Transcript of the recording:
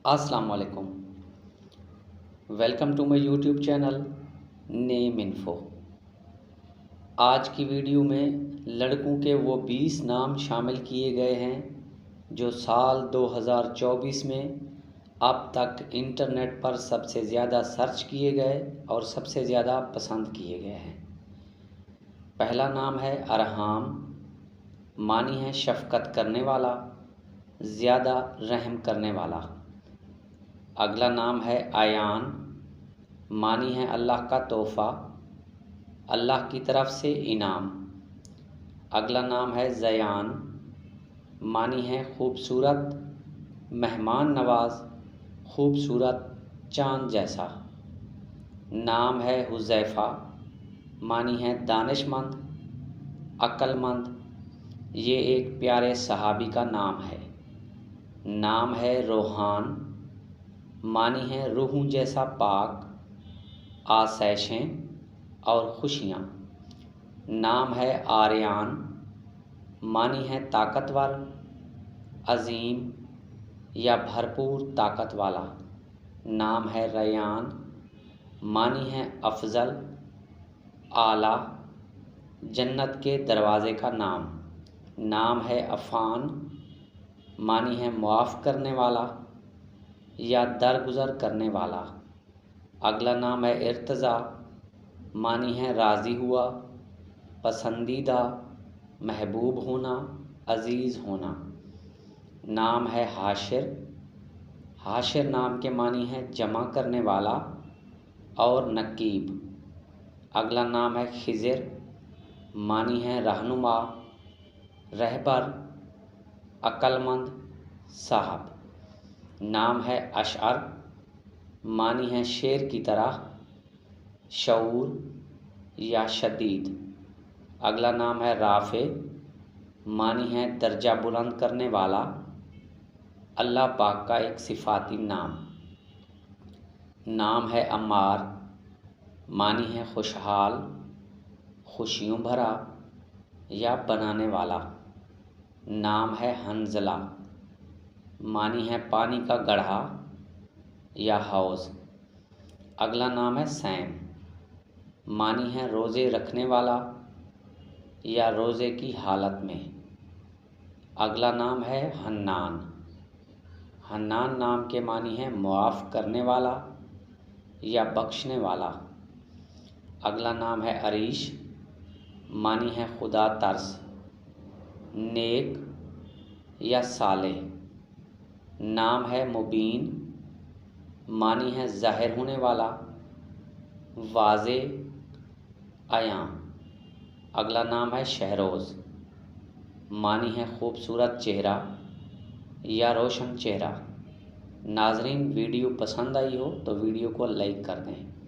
السلام علیکم، welcome to my YouTube channel name info. آج کی ویڈیو میں لڑکوں کے وہ 20 نام شامل کیے گئے ہیں جو سال 2024 میں اب تک انٹرنیٹ پر سب سے زیادہ سرچ کیے گئے اور سب سے زیادہ پسند کیے گئے ہیں۔ پہلا نام ہے ارحام، معنی ہے شفقت کرنے والا، زیادہ رحم کرنے والا۔ اگلا نام ہے ایان، معنی ہے اللہ کا تحفہ، اللہ کی طرف سے انعام۔ اگلا نام ہے زیان، معنی ہے خوبصورت، مہمان نواز، خوبصورت چاند جیسا۔ نام ہے حذیفہ، معنی ہے دانش مند، عقل مند۔ یہ ایک پیارے صحابی کا نام ہے۔ نام ہے روحان، معنی ہے روحوں جیسا پاک، آسائشیں اور خوشیاں۔ نام ہے آریان، معنی ہے طاقتور، عظیم یا بھرپور طاقت والا۔ نام ہے ریان، معنی ہے افضل، اعلیٰ، جنت کے دروازے کا نام۔ نام ہے عفان، معنی ہے معاف کرنے والا یا درگزر کرنے والا۔ اگلا نام ہے ارتضیٰ، معنی ہے راضی ہوا، پسندیدہ، محبوب ہونا، عزیز ہونا۔ نام ہے حاشر، حاشر نام کے معنی ہے جمع کرنے والا اور نقیب۔ اگلا نام ہے خضر، معنی ہے رہنما، رہبر، عقل مند، صاحب۔ نام ہے اشعر، معنی ہے شیر کی طرح، شعور یا شدید۔ اگلا نام ہے رافع، معنی ہے درجہ بلند کرنے والا، اللہ پاک کا ایک صفاتی نام۔ نام ہے عمار، معنی ہے خوشحال، خوشیوں بھرا یا بنانے والا۔ نام ہے حنظلہ، معنی ہے پانی کا گڑھا یا حوض۔ اگلا نام ہے سیم، معنی ہے روزے رکھنے والا یا روزے کی حالت میں۔ اگلا نام ہے حنان، حنان نام کے معنی ہے معاف کرنے والا یا بخشنے والا۔ اگلا نام ہے عریش، معنی ہے خدا ترس، نیک یا صالح۔ نام ہے مبین، معنی ہے ظاہر ہونے والا، واضح، عیاں۔ اگلا نام ہے شہروز، معنی ہے خوبصورت چہرہ یا روشن چہرہ۔ ناظرین، ویڈیو پسند آئی ہو تو ویڈیو کو لائک کر دیں۔